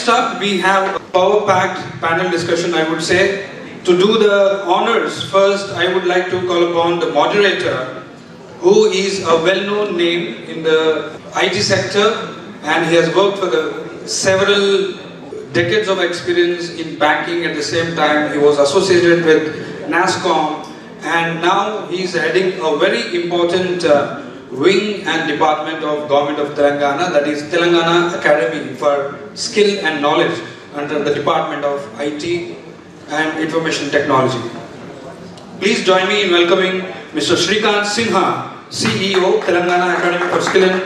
Next up, we have a power-packed panel discussion, I would say. To do the honors, first I would like to call upon the moderator, who is a well-known name in the IT sector, and he has worked for several decades of experience in banking. At the same time, he was associated with NASSCOM, and now he is heading a very important wing and department of Govt of Telangana, that is Telangana Academy for Skill and Knowledge under the Department of IT and Information Technology. Please join me in welcoming Mr. Shrikant Sinha, CEO, Telangana Academy for Skill and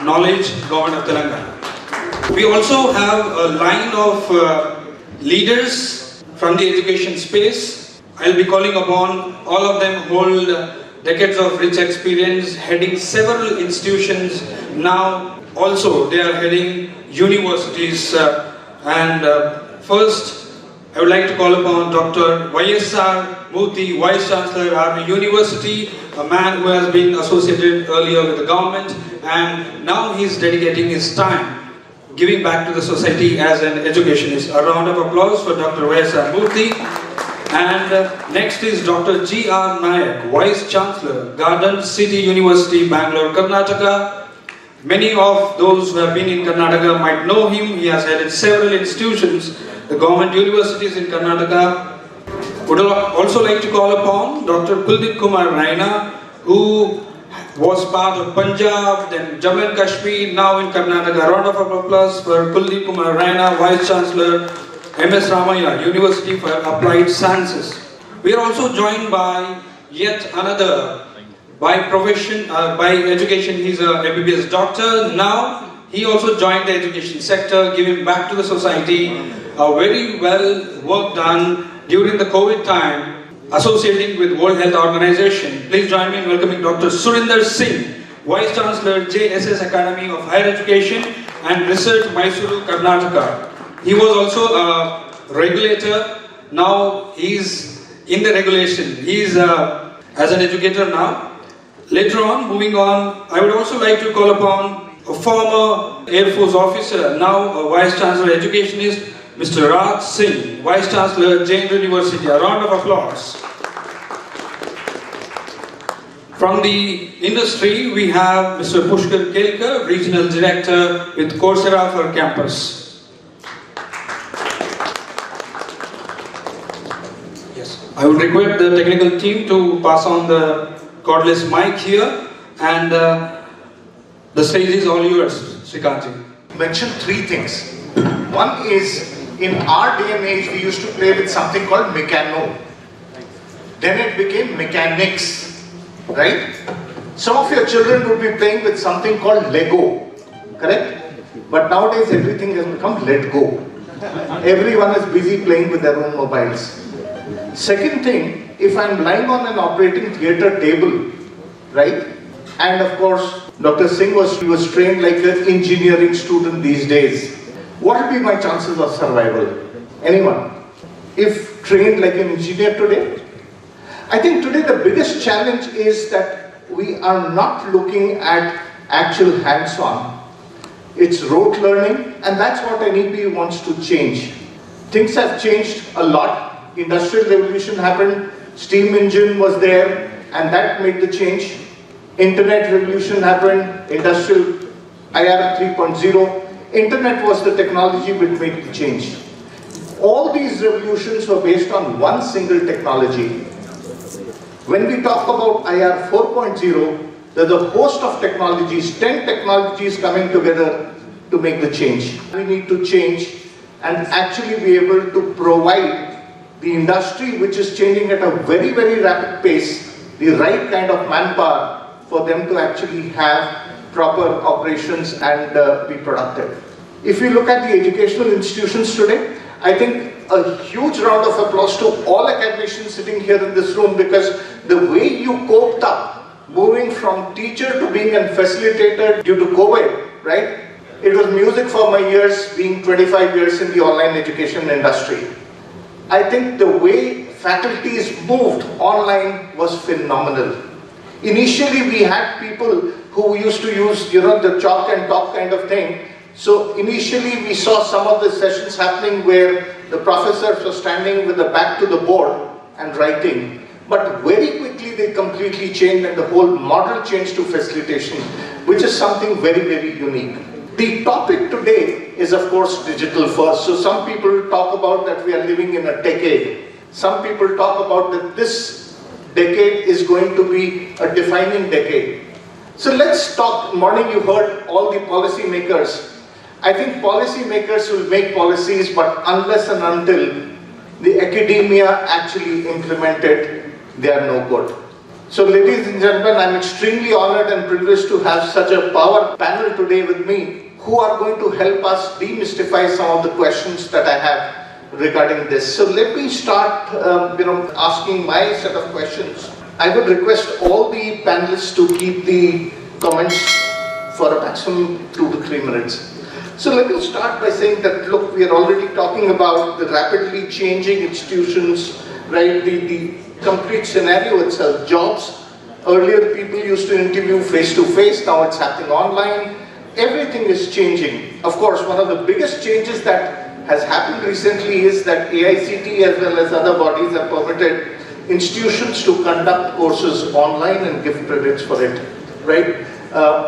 Knowledge, Govt of Telangana. We also have a line of leaders from the education space. I'll be calling upon all of them hold decades of rich experience heading several institutions. Now also they are heading universities. First, I would like to call upon Dr. Murthy, Vice Chancellor, Raina University, a man who has been associated earlier with the government, and now he is dedicating his time giving back to the society as an educationist. A round of applause for Dr. Murthy. And next is Dr. G.R. Naik, Vice Chancellor, Garden City University, Bangalore, Karnataka. Many of those who have been in Karnataka might know him. He has headed several institutions, the government universities in Karnataka. Would also like to call upon Dr. Kuldeep Kumar Raina, who was part of Punjab, then Jammu and Kashmir, now in Karnataka. A round of applause for Kuldeep Kumar Raina, Vice Chancellor, MS Ramaiah, University for Applied Sciences. We are also joined by yet another, by profession, by education, he's a MBBS doctor. Now, he also joined the education sector, giving back to the society. A very well work done during the COVID time, associating with World Health Organization. Please join me in welcoming Dr. Surinder Singh, Vice Chancellor, JSS Academy of Higher Education and Research, Mysuru, Karnataka. He was also a regulator. Now he's in the regulation. He's as an educator now. Later on, moving on, I would also like to call upon a former Air Force officer, now a Vice Chancellor Educationist, Mr. Raj Singh, Vice Chancellor, Jain University. A round of applause. From the industry, we have Mr. Pushkar Kelkar, Regional Director with Coursera for Campus. Yes, I would request the technical team to pass on the cordless mic here, and the stage is all yours, Shrikant. Mention three things. One is, in our day and age, we used to play with something called mechano. Then it became mechanics, right? Some of your children would be playing with something called Lego, correct? But nowadays everything has become let go. Everyone is busy playing with their own mobiles. Second thing, if I'm lying on an operating theatre table, right? And of course, Dr. Singh was trained like an engineering student these days. What will be my chances of survival? Anyone? If trained like an engineer today? I think today the biggest challenge is that we are not looking at actual hands-on. It's rote learning, and that's what NEP wants to change. Things have changed a lot. Industrial revolution happened, steam engine was there, and that made the change. Internet revolution happened, industrial IR 3.0. Internet was the technology which made the change. All these revolutions were based on one single technology. When we talk about IR 4.0, there's a host of technologies, 10 technologies coming together to make the change. We need to change and actually be able to provide the industry, which is changing at a very, very rapid pace, the right kind of manpower for them to actually have proper operations and be productive. If you look at the educational institutions today, I think a huge round of applause to all academicians sitting here in this room, because the way you coped up, moving from teacher to being a facilitator due to COVID, right? It was music for my ears, being 25 years in the online education industry. I think the way faculties moved online was phenomenal. Initially, we had people who used to use, the chalk and talk kind of thing. So initially we saw some of the sessions happening where the professors were standing with the back to the board and writing, but very quickly they completely changed and the whole model changed to facilitation, which is something very, very unique. The topic today is of course digital first. So some people talk about that we are living in a decade. Some people talk about that this decade is going to be a defining decade. So let's talk. Morning you heard all the policy makers. I think policy makers will make policies, but unless and until the academia actually implement it, they are no good. So ladies and gentlemen, I'm extremely honored and privileged to have such a power panel today with me who are going to help us demystify some of the questions that I have regarding this. So let me start asking my set of questions. I would request all the panelists to keep the comments for a maximum 2 to 3 minutes. So let me start by saying that, look, we are already talking about the rapidly changing institutions, right? The complete scenario itself. Jobs, earlier people used to interview face to face, now it's happening online. Everything is changing. Of course, one of the biggest changes that has happened recently is that AICT as well as other bodies have permitted institutions to conduct courses online and give credits for it, right?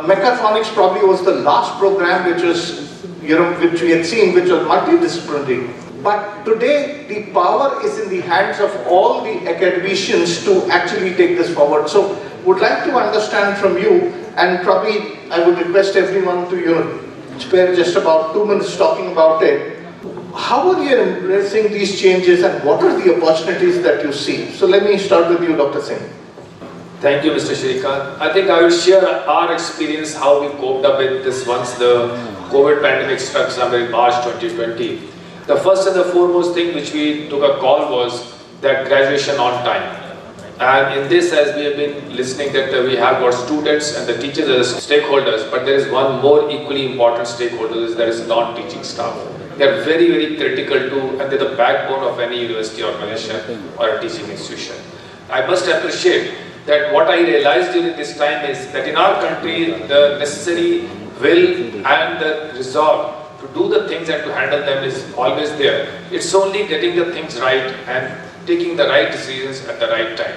Mechatronics probably was the last program which we had seen, which was multidisciplinary. But today, the power is in the hands of all the academicians to actually take this forward. So, would like to understand from you, and probably I would request everyone to spare just about 2 minutes talking about it. How are you embracing these changes, and what are the opportunities that you see? So, let me start with you, Dr. Singh. Thank you, Mr. Shrikant. I think I will share our experience, how we coped up with this once the COVID pandemic struck somewhere in March 2020. The first and the foremost thing which we took a call was that graduation on time. And in this, as we have been listening, that we have got students and the teachers as stakeholders, but there is one more equally important stakeholder, that is non-teaching staff. They are very, very critical to, and they are the backbone of any university organization or a teaching institution. I must appreciate that what I realized during this time is that in our country, the necessary will and the resolve to do the things and to handle them is always there. It's only getting the things right and taking the right decisions at the right time.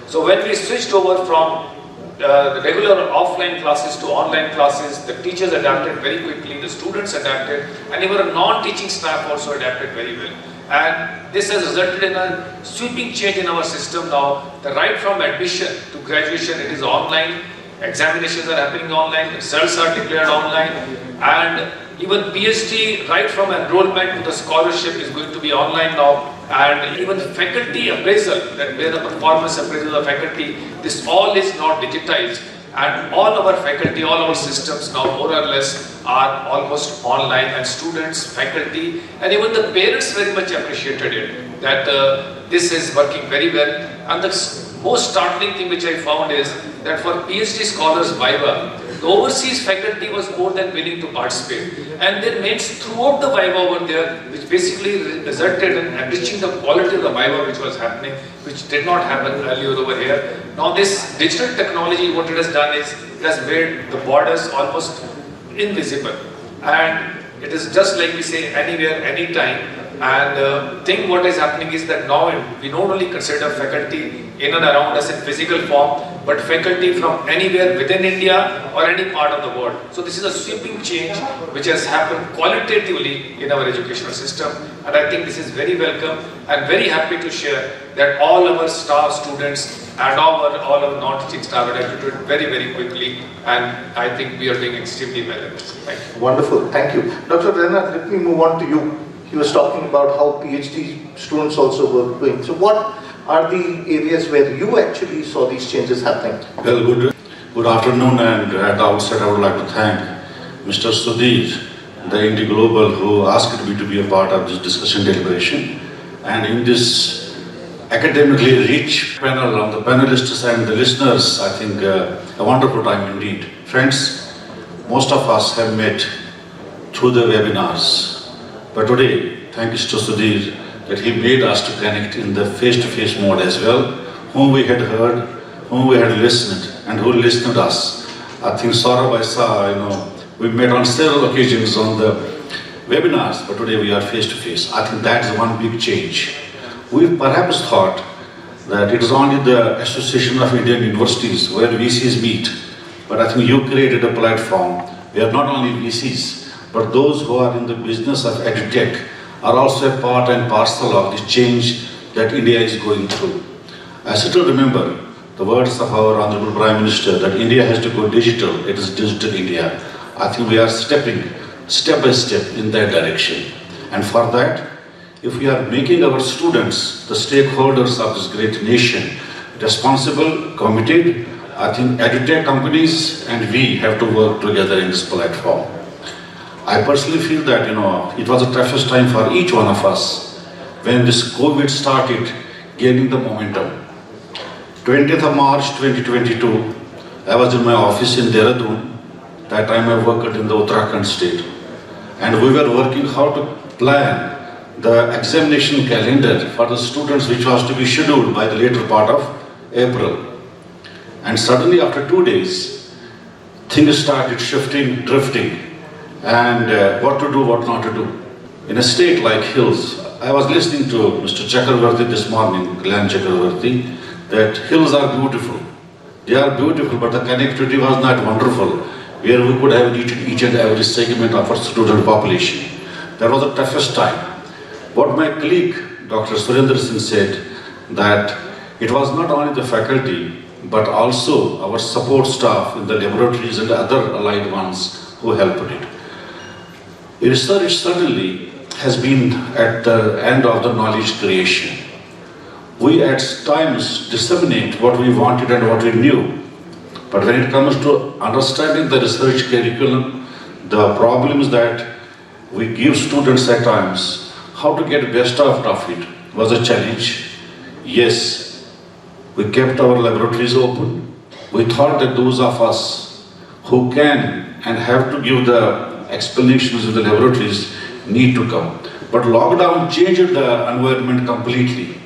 So when we switched over from the regular offline classes to online classes, the teachers adapted very quickly, the students adapted, and even a non-teaching staff also adapted very well. And this has resulted in a sweeping change in our system now. The right from admission to graduation, it is online. Examinations are happening online, results are declared online, and even PhD, right from enrollment to the scholarship, is going to be online now. And even faculty appraisal, that where the performance appraisal of faculty, this all is now digitized. And all our faculty, all our systems now more or less are almost online, and students, faculty, and even the parents very much appreciated it, that this is working very well. And the most startling thing which I found is that for PhD scholars Viva, the overseas faculty was more than willing to participate. And their mates throughout the Viva over there, which basically resulted in enriching the quality of the Viva which was happening, which did not happen earlier over here. Now this digital technology, what it has done is, it has made the borders almost invisible. And it is just like we say, anywhere, anytime. And think what is happening is that now we not only consider faculty in and around us in physical form, but faculty from anywhere within India or any part of the world. So this is a sweeping change which has happened qualitatively in our educational system, and I think this is very welcome, and very happy to share that all our staff, students and all our non-teaching staff adapted very, very quickly, and I think we are doing extremely well in this. Thank you. Wonderful, thank you. Dr. Raina, let me move on to you. He was talking about how PhD students also were doing. So what are the areas where you actually saw these changes happening? Well, good afternoon, and at the outset I would like to thank Mr. Sudhir, the Indie Global, who asked me to be a part of this discussion deliberation. And in this academically rich panel, on the panelists and the listeners, I think a wonderful time indeed. Friends, most of us have met through the webinars. But today, thanks to Sudhir, that he made us to connect in the face-to-face mode as well, whom we had heard, whom we had listened, and who listened to us. I think Saurabh, I saw, We met on several occasions on the webinars, but today we are face to face. I think that is one big change. We perhaps thought that it is only the Association of Indian Universities where VCs meet, but I think you created a platform where not only VCs, but those who are in the business of edutech are also a part and parcel of the change that India is going through. I still remember the words of our Honorable Prime Minister that India has to go digital, it is digital India. I think we are stepping step by step in that direction. And for that, if we are making our students the stakeholders of this great nation, responsible, committed, I think edutech companies and we have to work together in this platform. I personally feel that, it was the toughest time for each one of us when this COVID started gaining the momentum. 20th of March 2022, I was in my office in Dehradun. That time I worked in the Uttarakhand state. And we were working how to plan the examination calendar for the students which was to be scheduled by the later part of April. And suddenly after 2 days, things started shifting, drifting, and what to do, what not to do. In a state like hills, I was listening to Mr. Chakravarti this morning, Glenn Chakravarti, that hills are beautiful. They are beautiful, but the connectivity was not wonderful, where we could have reached each and every segment of our student population. That was the toughest time. What my colleague, Dr. Surinder Singh said, that it was not only the faculty, but also our support staff in the laboratories and other allied ones who helped it. Research certainly has been at the end of the knowledge creation. We at times disseminate what we wanted and what we knew. But when it comes to understanding the research curriculum, the problem is that we give students at times how to get best out of it was a challenge. Yes, we kept our laboratories open. We thought that those of us who can and have to give the explanations in the laboratories need to come. But lockdown changed the environment completely.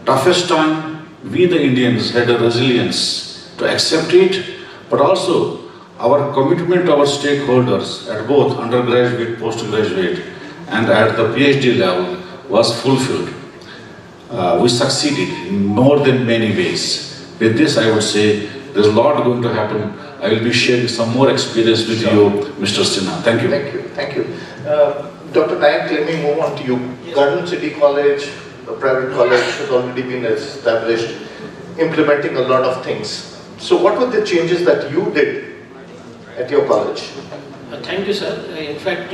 Toughest time, we the Indians had a resilience to accept it, but also our commitment to our stakeholders at both undergraduate, postgraduate, and at the PhD level was fulfilled. We succeeded in more than many ways. With this, I would say there's a lot going to happen. I will be sharing some more experience with you, Mr. Sinha. Thank you. Thank you. Thank you. Dr. Naik, let me move on to you. Yes. Garden City College, a private college, has already been established, implementing a lot of things. So what were the changes that you did at your college? Thank you, sir. In fact,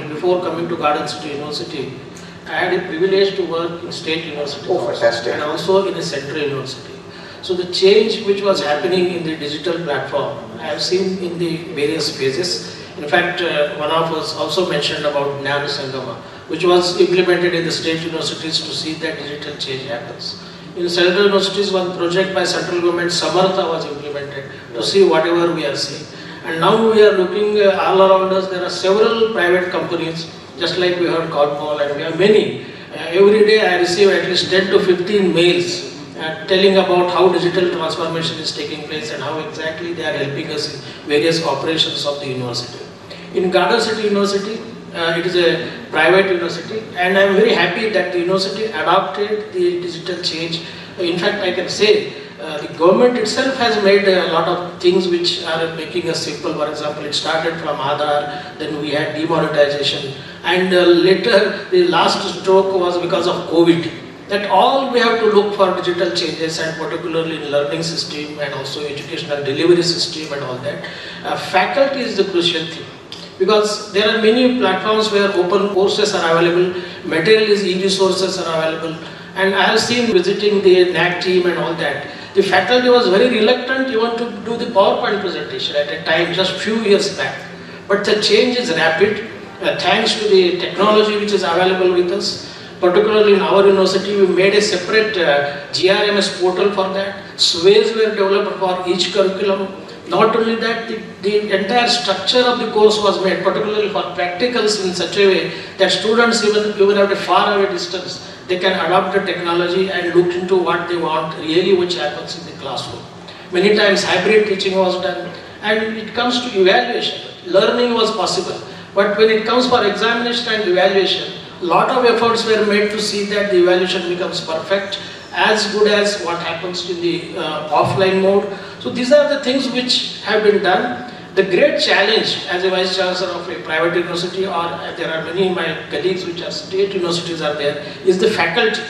before coming to Garden City University, I had a privilege to work in state university. Oh, fantastic. And also in a central university. So the change which was happening in the digital platform, I have seen in the various phases. In fact, one of us also mentioned about Jnana Sangama, which was implemented in the state universities to see that digital change happens. In central universities, one project by central government, Samartha, was implemented to see whatever we are seeing. And now we are looking all around us, there are several private companies, just like we heard Cornwall, and we have many. Every day I receive at least 10 to 15 mails telling about how digital transformation is taking place and how exactly they are helping us in various operations of the university. In Garden City University, it is a private university, and I am very happy that the university adopted the digital change. In fact, I can say the government itself has made a lot of things which are making us simple. For example, it started from Aadhaar, then we had demonetization, and later the last stroke was because of COVID. That all we have to look for digital changes, and particularly in learning system and also educational delivery system and all that. Faculty is the crucial thing, because there are many platforms where open courses are available, materials, e-resources are available, and I have seen visiting the NAC team and all that. The faculty was very reluctant even to do the PowerPoint presentation at a time just few years back. But the change is rapid, thanks to the technology which is available with us. Particularly in our university, we made a separate GRMS portal for that. Surveys were developed for each curriculum. Not only that, the entire structure of the course was made, particularly for practicals, in such a way that students, even at a far away distance, they can adopt the technology and look into what they want really, which happens in the classroom. Many times hybrid teaching was done, and it comes to evaluation. learning was possible. But when it comes for examination and evaluation, lot of efforts were made to see that the evaluation becomes perfect, as good as what happens in the offline mode. So these are the things which have been done. The great challenge as a Vice Chancellor of a private university, or there are many of my colleagues which are state universities are there, is the faculty.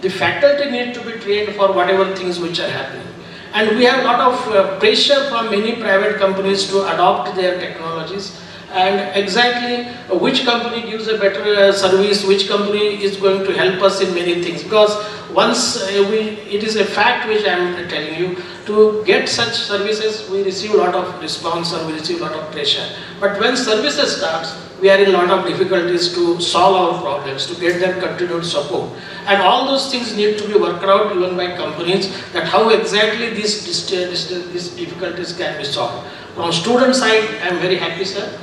The faculty need to be trained for whatever things which are happening. And we have a lot of pressure from many private companies to adopt their technologies. And exactly which company gives a better service, which company is going to help us in many things. Because once it is a fact which I am telling you, to get such services, we receive a lot of response or we receive a lot of pressure. But when services starts, we are in a lot of difficulties to solve our problems, to get their continued support. And all those things need to be worked out even by companies, that how exactly these difficulties can be solved. From student side, I am very happy, sir.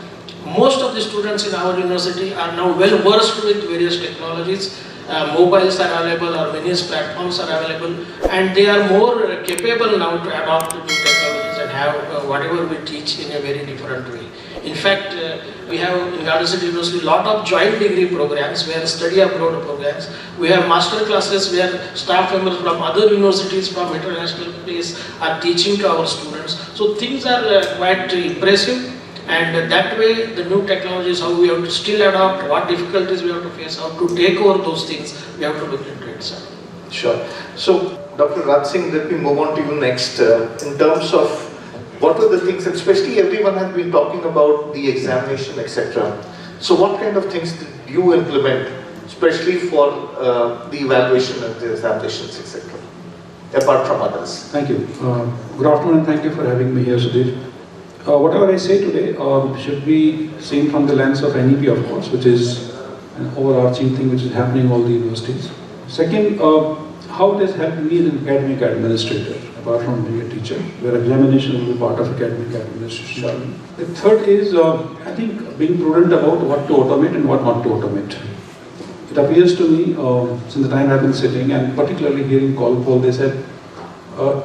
Most of the students in our university are now well versed with various technologies. Mobiles are available, or various platforms are available, and they are more capable now to adopt new technologies and have whatever we teach in a very different way. In fact, we have in Garden University a lot of joint degree programs, where study abroad programs. We have master classes where staff members from other universities, from international places are teaching to our students. So things are quite impressive. And that way, the new technologies, how we have to still adopt, what difficulties we have to face, how to take over those things, we have to look into it, sir. Sure. So, Dr. Raj Singh, let me move on to you next. In terms of what are the things, especially everyone has been talking about the examination, etc. So, what kind of things did you implement, especially for the evaluation and the examinations, etc., apart from others? Thank you. Good afternoon, and thank you for having me here, Sudhir. Whatever I say today should be seen from the lens of NEP, of course, which is an overarching thing which is happening in all the universities. Second, how it has helped me as an academic administrator, apart from being a teacher, where examination will be part of academic administration. The third is, I think, being prudent about what to automate and what not to automate. It appears to me, since the time I've been sitting, and particularly hearing poll, they said,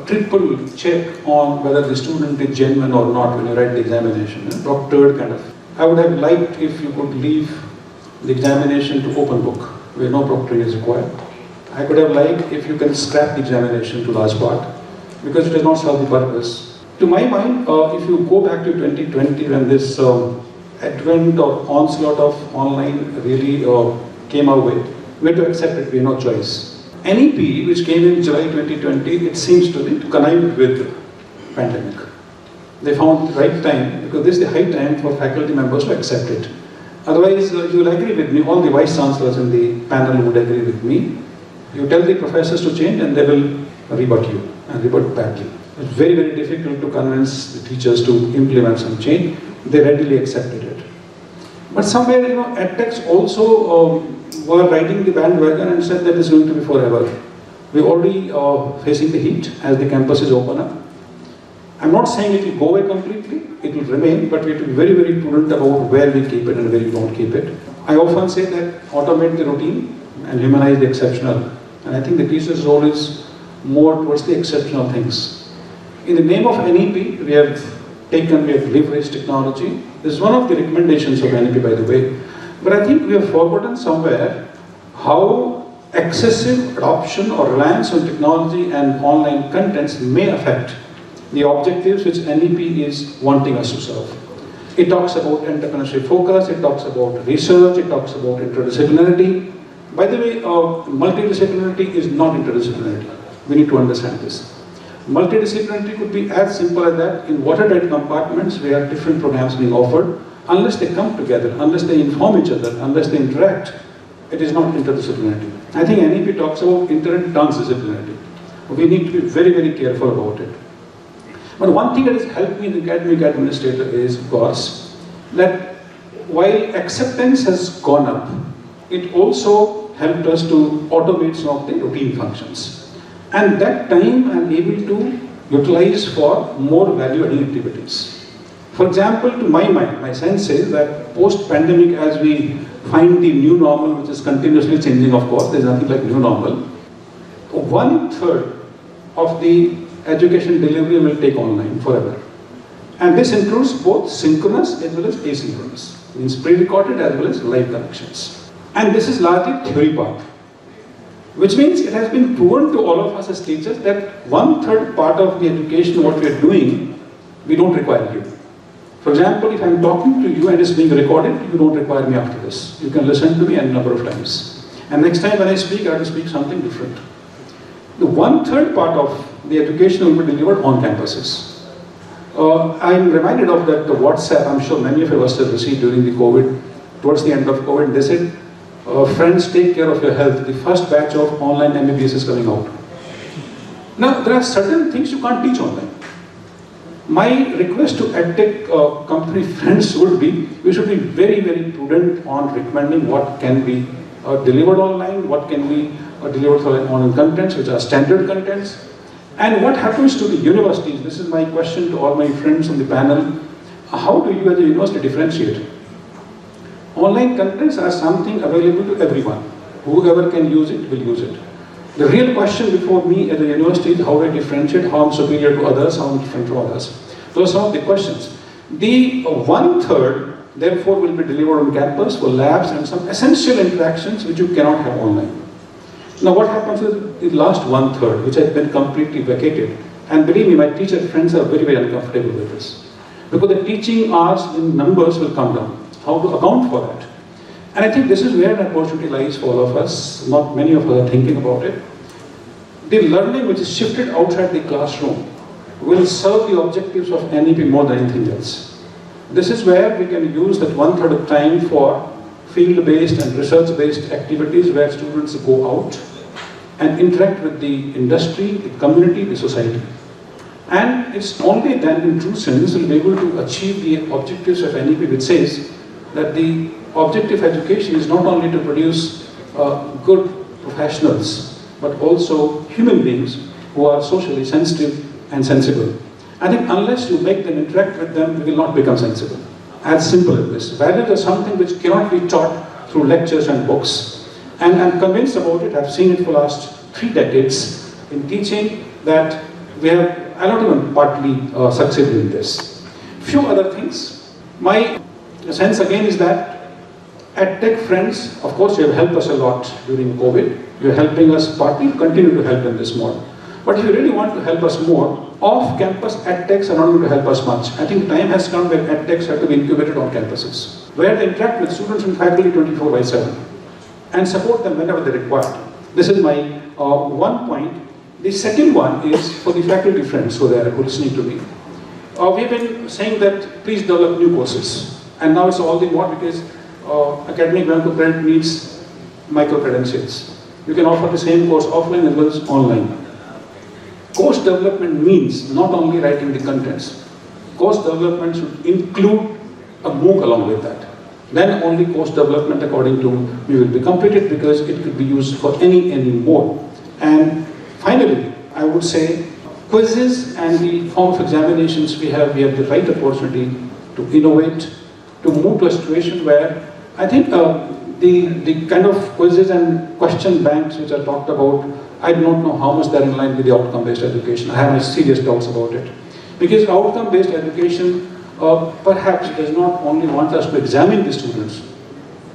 triple check on whether the student is genuine or not when you write the examination. Proctored kind of. I would have liked if you could leave the examination to open book, where no proctoring is required. I could have liked if you can scrap the examination to large part, because it does not serve the purpose. To my mind, if you go back to 2020, when this advent or onslaught of online really came our way, we had to accept it, we had no choice. NEP, which came in July 2020, it seems to be to connive with pandemic. They found the right time, because this is the high time for faculty members to accept it. Otherwise, you will agree with me, all the vice chancellors in the panel would agree with me. You tell the professors to change and they will rebut you, and rebut badly. It's very, very difficult to convince the teachers to implement some change. They readily accepted it. But somewhere, edtechs also were riding the bandwagon and said that it's going to be forever. We're already facing the heat as the campuses open up. I'm not saying it will go away completely, it will remain, but we have to be very, very prudent about where we keep it and where we don't keep it. I often say that automate the routine and humanize the exceptional. And I think the teacher's role is more towards the exceptional things. In the name of NEP, we have leveraged technology. This is one of the recommendations of NEP, by the way. But I think we have forgotten somewhere how excessive adoption or reliance on technology and online contents may affect the objectives which NEP is wanting us to serve. It talks about entrepreneurship focus, it talks about research, it talks about interdisciplinarity. By the way, multidisciplinarity is not interdisciplinarity. We need to understand this. Multidisciplinarity could be as simple as that. In watertight compartments, we have different programs being offered. Unless they come together, unless they inform each other, unless they interact, it is not interdisciplinarity. I think NEP talks about inter and transdisciplinarity. We need to be very, very careful about it. But one thing that has helped me as an academic administrator is, of course, that while acceptance has gone up, it also helped us to automate some of the routine functions. And that time I'm able to utilize for more value-adding activities. For example, to my mind, my sense is that post-pandemic, as we find the new normal, which is continuously changing, of course, there's nothing like new normal, 1/3 of the education delivery will take online forever. And this includes both synchronous as well as asynchronous. Means pre-recorded as well as live connections. And this is largely theory part. Which means it has been proven to all of us as teachers that 1/3 part of the education, what we are doing, we don't require you. For example, if I am talking to you and it's being recorded, you don't require me after this. You can listen to me a number of times. And next time when I speak, I have to speak something different. The 1/3 part of the education will be delivered on campuses. I'm reminded of that the WhatsApp, I'm sure many of you must have received during the COVID, towards the end of COVID, they said, friends, take care of your health. The first batch of online MBBS is coming out. Now, there are certain things you can't teach online. My request to EdTech company friends would be, we should be very, very prudent on recommending what can be delivered online, what can be delivered for online contents, which are standard contents. And what happens to the universities? This is my question to all my friends on the panel. How do you as a university differentiate? Online contents are something available to everyone. Whoever can use it will use it. The real question before me as a university is how I differentiate, how I'm superior to others, how I'm different from others. Those are some of the questions. The 1/3 therefore will be delivered on campus for labs and some essential interactions which you cannot have online. Now what happens with the last 1/3 which has been completely vacated? And believe me, my teacher friends are very, very uncomfortable with this. Because the teaching hours in numbers will come down. How to account for that? And I think this is where an opportunity lies for all of us. Not many of us are thinking about it. The learning which is shifted outside the classroom will serve the objectives of NEP more than anything else. This is where we can use that 1/3 of time for field-based and research-based activities where students go out and interact with the industry, the community, the society. And it's only then in true sense we'll be able to achieve the objectives of NEP, which says that the objective education is not only to produce good professionals, but also human beings who are socially sensitive and sensible. I think unless you make them interact with them, we will not become sensible. As simple as this. Values are something which cannot be taught through lectures and books. And I'm convinced about it. I've seen it for the last 3 decades in teaching that we have, I not even partly succeeded in this. Few other things. My sense again is that EdTech friends, of course, you have helped us a lot during COVID. You're helping us partly, continue to help in this model. But if you really want to help us more, off-campus EdTechs are not going to help us much. I think time has come where EdTechs have to be incubated on campuses, where they interact with students and faculty 24/7 and support them whenever they require. This is my one point. The second one is for the faculty friends who are listening to me. We've been saying that please develop new courses. And now it's all the more because academic bank of credit needs micro-credentials. You can offer the same course offline as well as online. Course development means not only writing the contents. Course development should include a MOOC along with that. Then only course development according to me will be completed because it could be used for any mode. And finally, I would say quizzes and the form of examinations we have the right opportunity to innovate, to move to a situation where I think the kind of quizzes and question banks which are talked about, I do not know how much they are in line with the outcome-based education. I have my serious doubts about it. Because outcome-based education perhaps does not only want us to examine the students,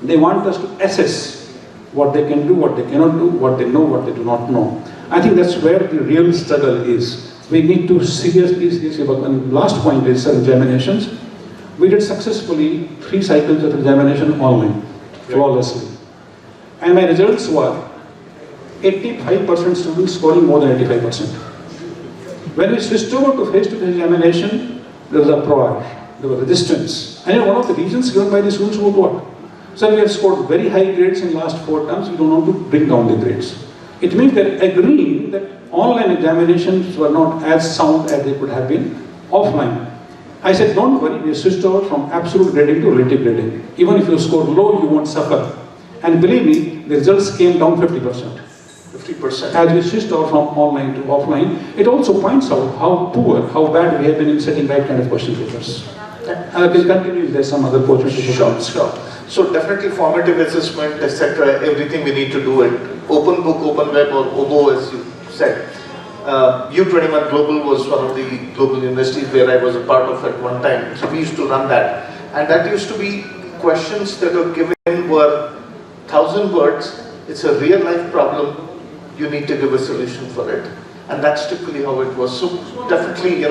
they want us to assess what they can do, what they cannot do, what they know, what they do not know. I think that's where the real struggle is. We need to seriously work. And last point is examinations. We did successfully 3 cycles of examination online, flawlessly. And my results were 85% students scoring more than 85%. When we switched over to face-to-face examination, there was a uproar, there was resistance. And one of the reasons given by the students was what? So we have scored very high grades in last 4 terms, we don't want to bring down the grades. It means they're agreeing that online examinations were not as sound as they could have been offline. I said, don't worry, we switched over from absolute grading to relative grading. Even if you score low, you won't suffer. And believe me, the results came down 50%. 50%. As we switched over from online to offline, it also points out how poor, how bad we have been in setting right kind of question papers. I will continue if there's some other opportunity. Sure. So definitely formative assessment, etc., everything we need to do it. Open book, open web, or OBO as you said. U21 Global was one of the global universities where I was a part of at one time. So we used to run that. And that used to be questions that were given were 1,000 words. It's a real life problem. You need to give a solution for it. And that's typically how it was. So definitely, a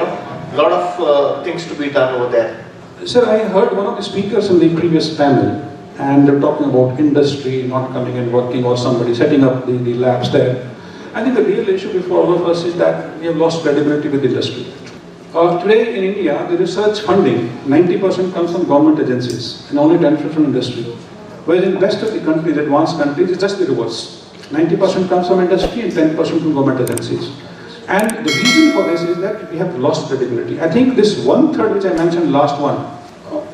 lot of things to be done over there. Sir, I heard one of the speakers in the previous panel, and they were talking about industry not coming and working, or somebody setting up the labs there. I think the real issue before all of us is that we have lost credibility with industry. Today in India, the research funding, 90% comes from government agencies and only 10% from industry. Whereas in the rest of the countries, advanced countries, it's just the reverse. 90% comes from industry and 10% from government agencies. And the reason for this is that we have lost credibility. I think this 1/3 which I mentioned, last one,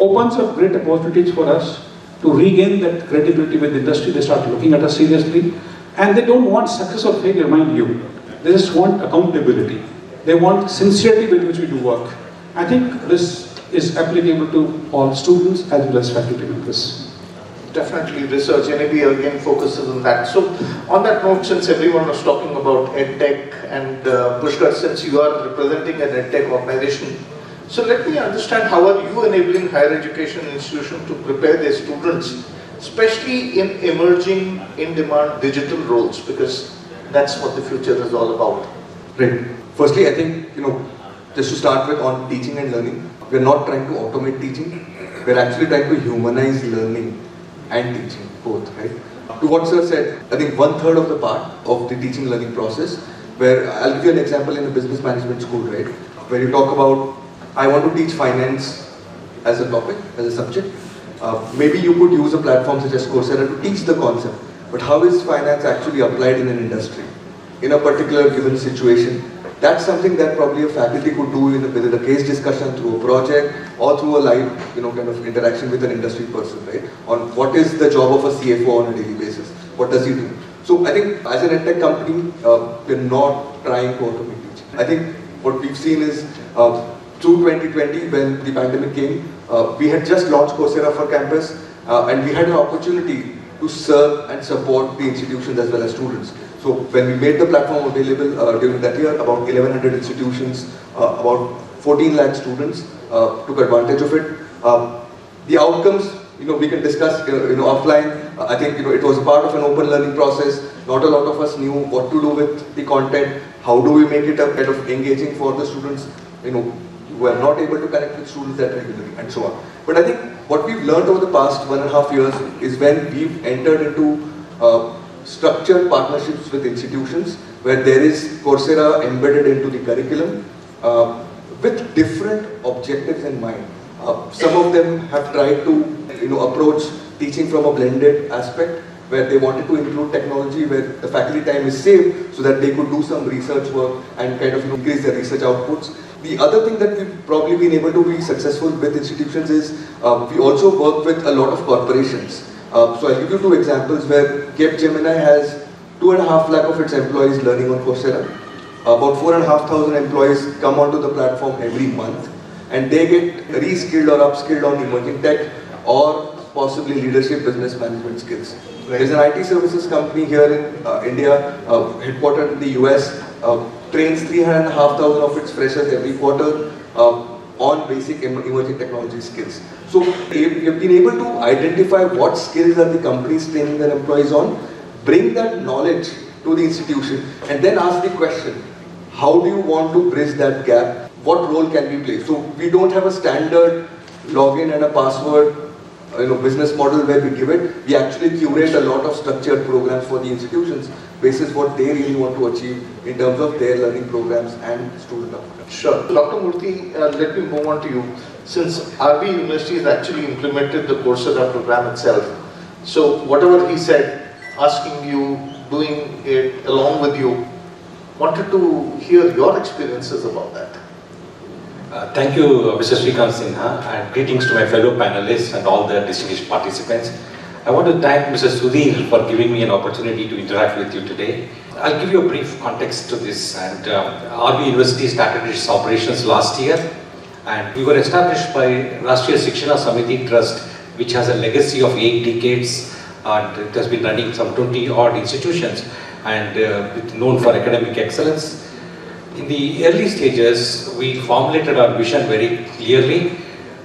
opens up great opportunities for us to regain that credibility with industry. They start looking at us seriously. And they don't want success or failure, mind you. They just want accountability. They want sincerity with which we do work. I think this is applicable to all students as well as faculty members. Definitely research, NAB again focuses on that. So on that note, since everyone was talking about EdTech and Pushkar, since you are representing an EdTech organization, so let me understand, how are you enabling higher education institutions to prepare their students, especially in emerging, in-demand digital roles, because that's what the future is all about. Right. Firstly, I think, just to start with on teaching and learning, we're not trying to automate teaching, we're actually trying to humanize learning and teaching, both, right? To what sir said, I think 1/3 of the part of the teaching learning process, where I'll give you an example in a business management school, right? Where you talk about, I want to teach finance as a topic, as a subject. Maybe you could use a platform such as Coursera to teach the concept, but how is finance actually applied in an industry, in a particular given situation? That's something that probably a faculty could do within a case discussion, through a project, or through a live, kind of interaction with an industry person, right? On what is the job of a CFO on a daily basis? What does he do? So I think as an EdTech company, we're not trying to automate teaching. I think what we've seen is, through 2020, when the pandemic came, we had just launched Coursera for Campus, and we had an opportunity to serve and support the institutions as well as students. So when we made the platform available during that year, about 1,100 institutions, about 14 lakh students took advantage of it. The outcomes, we can discuss offline. I think it was a part of an open learning process. Not a lot of us knew what to do with the content. How do we make it a kind of engaging for the students? We are not able to connect with students that regularly, and so on. But I think what we've learned over the past 1.5 years is when we've entered into structured partnerships with institutions, where there is Coursera embedded into the curriculum with different objectives in mind. Some of them have tried to approach teaching from a blended aspect, where they wanted to include technology where the faculty time is saved so that they could do some research work and kind of increase their research outputs. The other thing that we've probably been able to be successful with institutions is we also work with a lot of corporations. So I'll give you 2 examples where Capgemini has 2.5 lakh of its employees learning on Coursera. About 4,500 employees come onto the platform every month, and they get reskilled or upskilled on emerging tech or possibly leadership, business management skills. Right. There's an IT services company here in India, headquartered in the US, trains 3,500 of its freshers every quarter on basic emerging technology skills. So we have been able to identify what skills are the companies training their employees on, bring that knowledge to the institution, and then ask the question, how do you want to bridge that gap? What role can we play? So we don't have a standard login and a password business model where we give it. We actually curate a lot of structured programs for the institutions, basis what they really want to achieve in terms of their learning programs and student outcomes. Sure. Dr. Murthy, let me move on to you. Since RB University has actually implemented the Coursera program itself, so whatever he said, asking you, doing it along with you, wanted to hear your experiences about that. Thank you, Mr. Shrikant Sinha, and greetings to my fellow panelists and all the distinguished participants. I want to thank Mr. Sudhir for giving me an opportunity to interact with you today. I'll give you a brief context to this. And RB University started its operations last year, and we were established by Rashtriya Shikshana Samiti Trust, which has a legacy of 8 decades, and it has been running some 20 odd institutions, and it's known for academic excellence. in the early stages, we formulated our vision very clearly.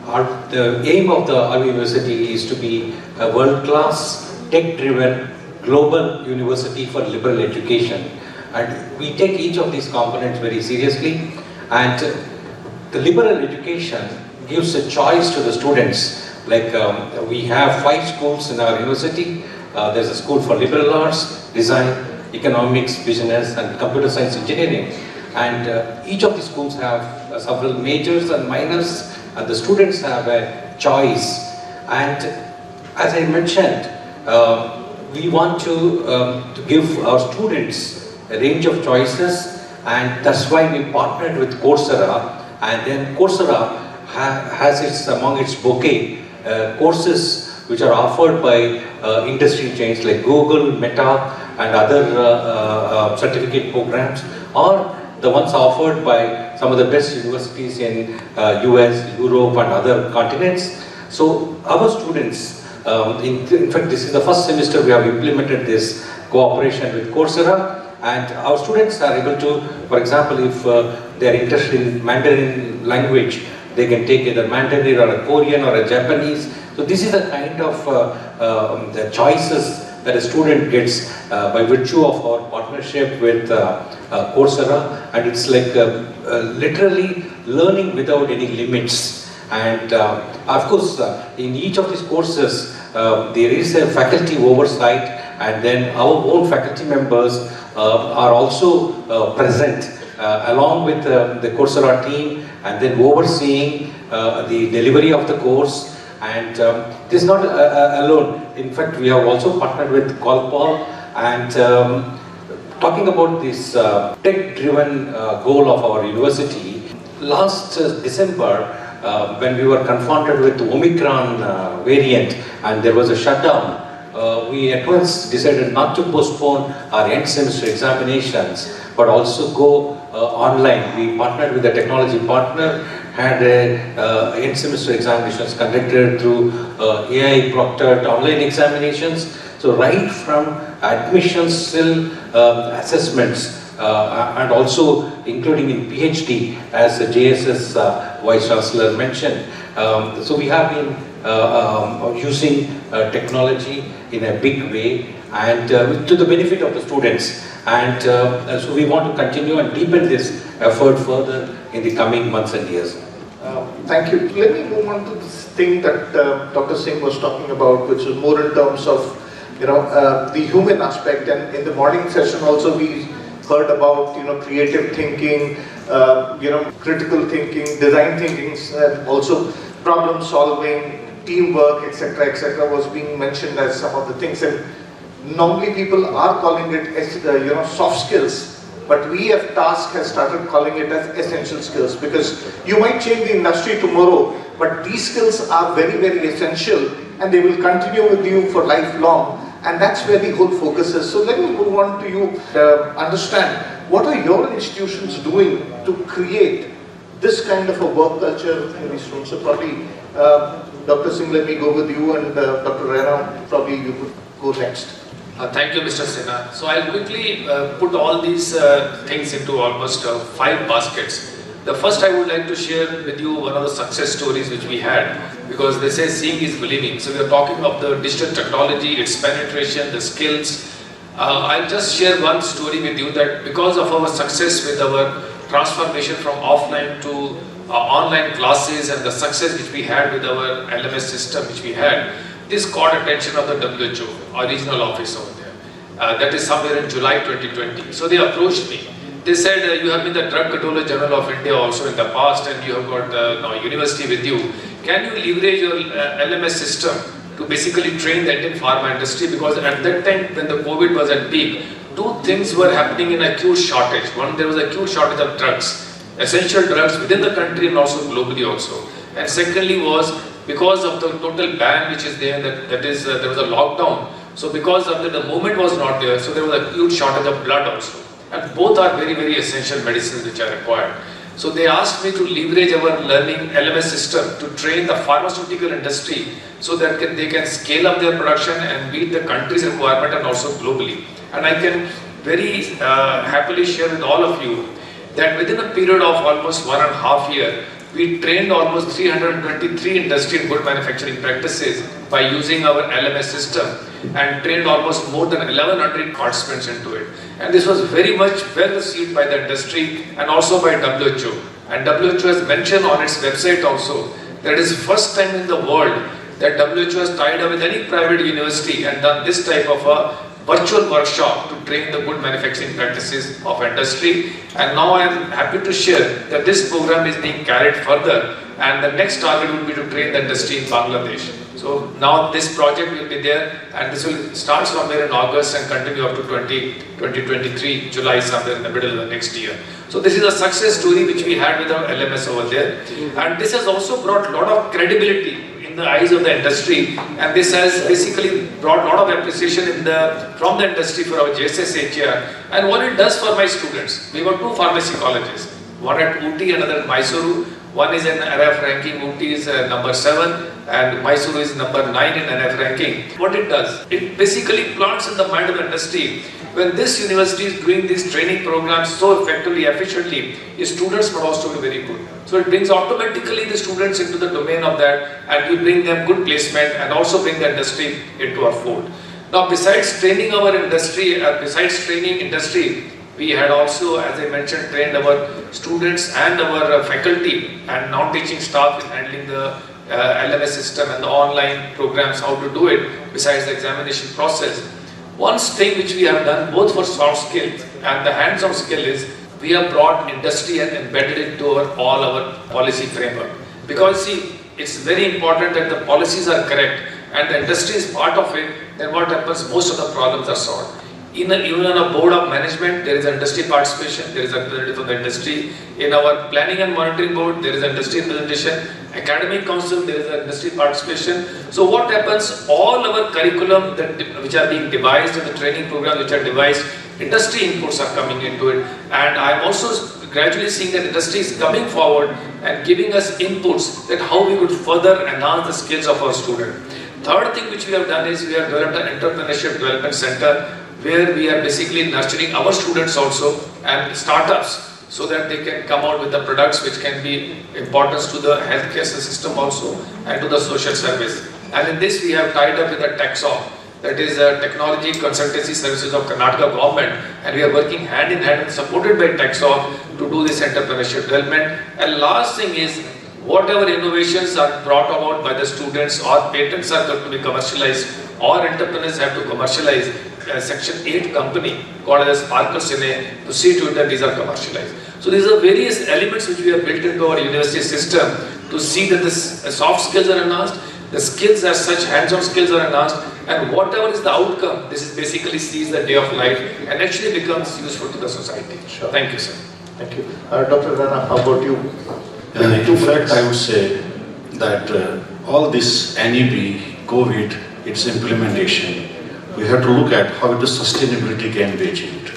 The aim of our university is to be a world-class, tech-driven, global university for liberal education. And we take each of these components very seriously. And the liberal education gives a choice to the students. Like we have 5 schools in our university. There's a school for liberal arts, design, economics, business, and computer science engineering. And each of the schools have several majors and minors, and the students have a choice. And as I mentioned, we want to give our students a range of choices, and that's why we partnered with Coursera. And then Coursera has among its bouquet courses which are offered by industry chains like Google, Meta, and other certificate programs, or the ones offered by some of the best universities in US, Europe, and other continents. So our students, in fact, this is the first semester we have implemented this cooperation with Coursera, and our students are able to, for example, if they are interested in Mandarin language, they can take either Mandarin or a Korean or a Japanese. So this is the kind of the choices that a student gets by virtue of our partnership with Coursera, and it's like literally learning without any limits. And of course, in each of these courses, there is a faculty oversight, and then our own faculty members are also present along with the Coursera team, and then overseeing the delivery of the course. And this is not alone. In fact, we have also partnered with Colpol, and talking about this tech-driven goal of our university. Last December, when we were confronted with the Omicron variant and there was a shutdown, we at once decided not to postpone our end semester examinations, but also go online. We partnered with a technology partner, had end semester examinations conducted through AI proctored online examinations. So right from admissions till assessments, and also including in PhD, as the JSS Vice Chancellor mentioned. So we have been using technology in a big way, and to the benefit of the students. And so we want to continue and deepen this effort further in the coming months and years. Thank you. Let me move on to this thing that Dr. Singh was talking about, which is more in terms of the human aspect. And in the morning session also we heard about creative thinking, critical thinking, design thinking, and also problem solving, teamwork, etc., etc., was being mentioned as some of the things. And normally people are calling it as soft skills. But we at TASK has started calling it as essential skills, because you might change the industry tomorrow, but these skills are very, very essential, and they will continue with you for lifelong. And that's where the whole focus is. So let me move on to you, understand, what are your institutions doing to create this kind of a work culture in these rooms? So probably, Dr. Singh, let me go with you, and Dr. Raina, probably you could go next. Thank you, Mr. Sinha. So I'll quickly put all these things into almost 5 baskets. The first I would like to share with you one of the success stories which we had, because they say seeing is believing. So we are talking of the digital technology, its penetration, the skills. I'll just share one story with you, that because of our success with our transformation from offline to online classes, and the success which we had with our LMS system which we had, this caught attention of the WHO, our regional office over there. That is somewhere in July 2020. So they approached me. They said, you have been the Drug Controller General of India also in the past, and you have got now university with you. Can you leverage your LMS system to basically train the Indian pharma industry? Because at that time when the COVID was at peak, 2 things were happening in acute shortage. One, there was acute shortage of drugs, essential drugs within the country and also globally also. And secondly was, because of the total ban which is there, there was a lockdown. So because of that, the movement was not there, so there was a huge shortage of blood also. And both are very, very essential medicines which are required. So they asked me to leverage our learning LMS system to train the pharmaceutical industry, so that they can scale up their production and meet the country's requirement and also globally. And I can very happily share with all of you that within a period of almost 1.5 years, we trained almost 323 industry and good manufacturing practices by using our LMS system, and trained almost more than 1100 participants into it. And this was very much well received by the industry and also by WHO. And WHO has mentioned on its website also that it is the first time in the world that WHO has tied up with any private university and done this type of a virtual workshop to train the good manufacturing practices of industry. And now I am happy to share that this program is being carried further, and the next target would be to train the industry in Bangladesh. So now this project will be there, and this will start somewhere in August and continue up to 2023, July, somewhere in the middle of the next year. So this is a success story which we had with our LMS over there. And this has also brought a lot of credibility in the eyes of the industry, and this has basically brought a lot of appreciation from the industry for our JSS HR and what it does for my students. We got 2 pharmacy colleges, one at Ooty and another at Mysuru. One is in NF ranking, Ooty is number 7 and Mysuru is number 9 in NF ranking. What it does, it basically plants in the mind of the industry. When this university is doing these training programs so effectively, efficiently, its students must also be very good. So it brings automatically the students into the domain of that, and we bring them good placement and also bring the industry into our fold. Now besides training our industry, we had also, as I mentioned, trained our students and our faculty and non-teaching staff in handling the LMS system and the online programs, how to do it besides the examination process. One thing which we have done both for soft skills and the hands-on skill is we have brought industry and embedded it into all our policy framework. Because see, it's very important that the policies are correct and the industry is part of it, then what happens, most of the problems are solved. Even on a board of management, there is industry participation, there is a representative from the industry. In our planning and monitoring board, there is industry representation. Academic council, there is industry participation. So what happens, all our curriculum which are being devised and the training programs which are devised, industry inputs are coming into it. And I am also gradually seeing that industry is coming forward and giving us inputs that how we could further enhance the skills of our students. Third thing which we have done is we have developed an entrepreneurship development center where we are basically nurturing our students also and startups so that they can come out with the products which can be importance to the healthcare system also and to the social service. And in this we have tied up with the TechSoft, that is Technology Consultancy Services of Karnataka government, and we are working hand in hand and supported by TechSoft to do this entrepreneurship development. And last thing is, whatever innovations are brought about by the students or patents are going to be commercialized or entrepreneurs have to commercialize, Section 8 company called as Sparkle Sinha to see to it that these are commercialized. So these are various elements which we have built into our university system to see that the soft skills are enhanced, the skills as such, hands-on skills are enhanced, and whatever is the outcome, this is basically sees the day of life and actually becomes useful to the society. Sure. Thank you, sir. Thank you. Dr. Raina, how about you? In fact, I would say that all this NEP, COVID, its implementation, we have to look at how the sustainability can be achieved.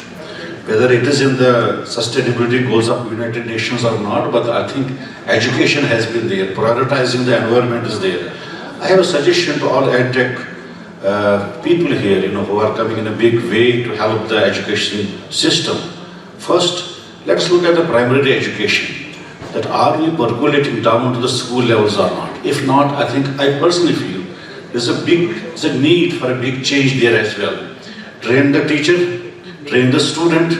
Whether it is in the sustainability goals of United Nations or not, but I think education has been there, prioritizing the environment is there. I have a suggestion to all EdTech people here, who are coming in a big way to help the education system. First, let's look at the primary education. That are we percolating down to the school levels or not? If not, I personally feel there's a need for a big change there as well. Train the teacher, train the student,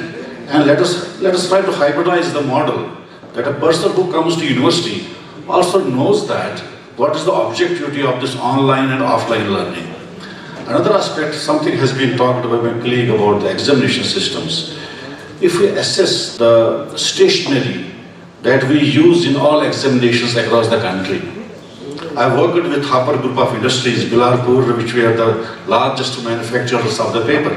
and let us try to hybridize the model that a person who comes to university also knows that what is the objectivity of this online and offline learning. Another aspect, something has been talked by my colleague about the examination systems. If we assess the stationery that we use in all examinations across the country, I worked with Hopper Group of Industries, Bilarpur, which we are the largest manufacturers of the paper.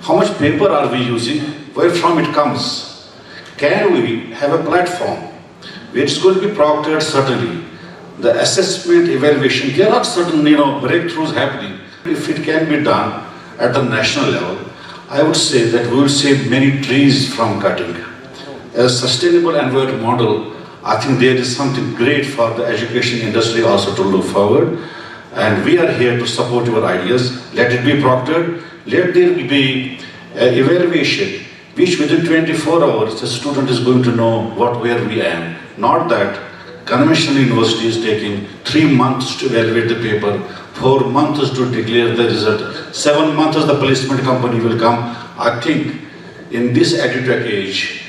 How much paper are we using? Where from it comes? Can we have a platform where it's going to be proctored certainly? The assessment, evaluation, there are certain breakthroughs happening. If it can be done at the national level, I would say that we will save many trees from cutting. As a sustainable environment model, I think there is something great for the education industry also to look forward. And we are here to support your ideas. Let it be proctored. Let there be evaluation. which within 24 hours the student is going to know where we am. Not that conventional university is taking 3 months to evaluate the paper, 4 months to declare the result, 7 months the placement company will come. I think in this edutech age,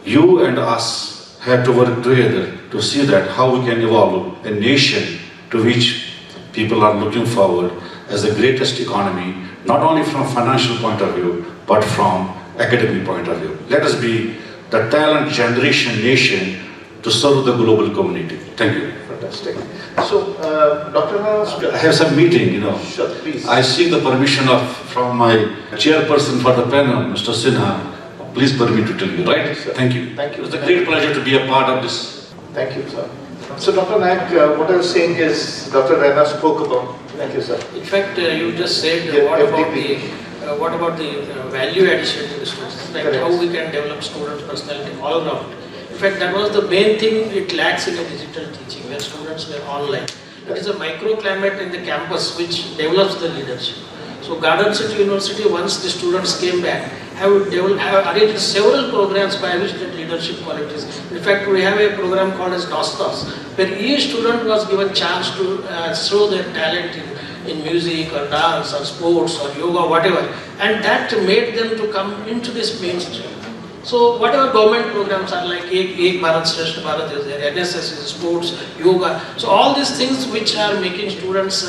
you and us have to work together to see that how we can evolve a nation to which people are looking forward as the greatest economy, not only from financial point of view, but from academic point of view. Let us be the talent generation nation to serve the global community. Thank you. Fantastic. So, Dr. Raina, I have some meeting, you know. Sure, please. I seek the permission from my chairperson for the panel, Mr. Sinha. Please permit me to tell you, right? Sir. Thank you. Thank you. It's a great pleasure to be a part of this. Thank you, sir. So, Dr. Naik, what I was saying is, Dr. Raina spoke about. Thank you, sir. In fact, you just said Yeah, what about the value addition to the students, like Correct. how we can develop students' personality all around. In fact, that was the main thing it lacks in a digital teaching, where students were online. It is a microclimate in the campus which develops the leadership. So Garden City University, once the students came back, have arranged several programs by which the leadership qualities. In fact, we have a program called as Nostos, where each student was given chance to show their talent in music or dance or sports or yoga, whatever. And that made them to come into this mainstream. So whatever government programs are like Ek Bharat Shrestha Bharat is there, NSS is sports, yoga. So all these things which are making students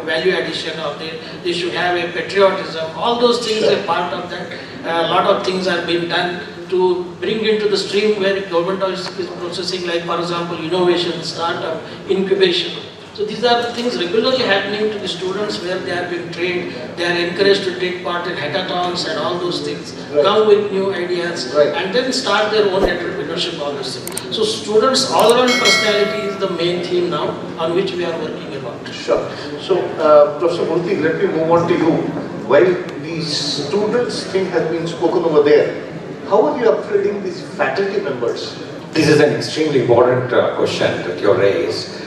value addition, or they should have a patriotism, all those things are part of that. A lot of things are being done to bring into the stream where government is processing, like for example innovation, startup, incubation. So these are the things regularly happening to the students where they are being trained, they are encouraged to take part in hackathons and all those things, come with new ideas, and then start their own entrepreneurship, all those things. So students' all-around personality is the main theme now on which we are working about. Sure. So, Professor Murthy, let me move on to you. While the students thing has been spoken over there, how are you upgrading these faculty members? This is an extremely important question that you raised.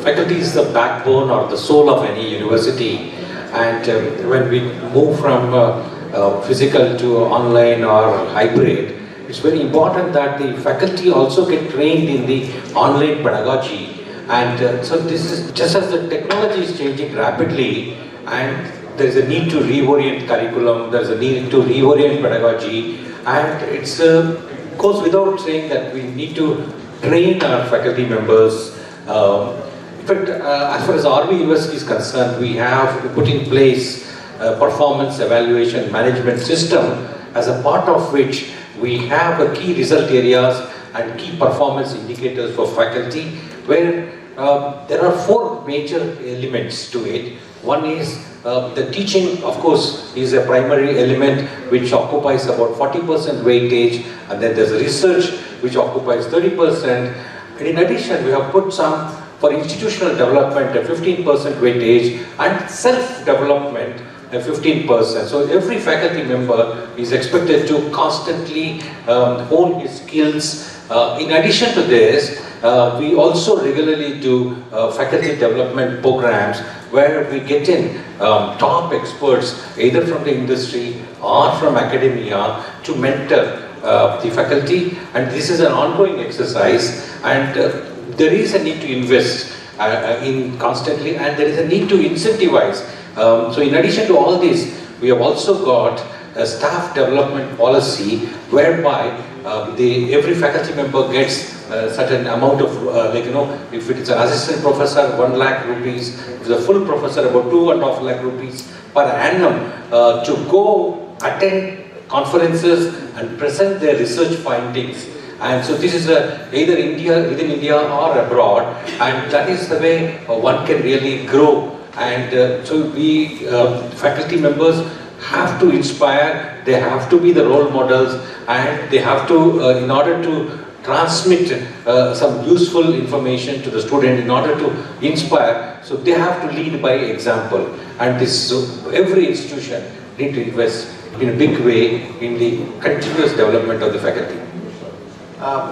Faculty is the backbone or the soul of any university, and when we move from physical to online or hybrid, it's very important that the faculty also get trained in the online pedagogy. And so this is just as the technology is changing rapidly, and there is a need to reorient curriculum, there is a need to reorient pedagogy, and it goes without saying that we need to train our faculty members. In fact, as far as RV University is concerned, we have put in place a performance evaluation management system, as a part of which we have a key result areas and key performance indicators for faculty, where there are 4 major elements to it. One is the teaching, of course, is a primary element which occupies about 40% weightage, and then there's a research which occupies 30%. And in addition, we have put some for institutional development, a 15% weightage, and self-development, a 15%. So every faculty member is expected to constantly hone his skills. In addition to this, we also regularly do faculty development programs where we get in top experts, either from the industry or from academia, to mentor the faculty. And this is an ongoing exercise, and there is a need to invest in constantly, and there is a need to incentivize. So in addition to all this, we have also got a staff development policy whereby every faculty member gets a certain amount of, if it is an assistant professor, 1 lakh rupees, if it's a full professor, about 2.5 lakh rupees per annum to go attend conferences and present their research findings. And so this is either within India or abroad, and that is the way one can really grow. And so we faculty members have to inspire, they have to be the role models, and they have to, in order to transmit some useful information to the student, in order to inspire, so they have to lead by example. And this, so every institution need to invest in a big way in the continuous development of the faculty.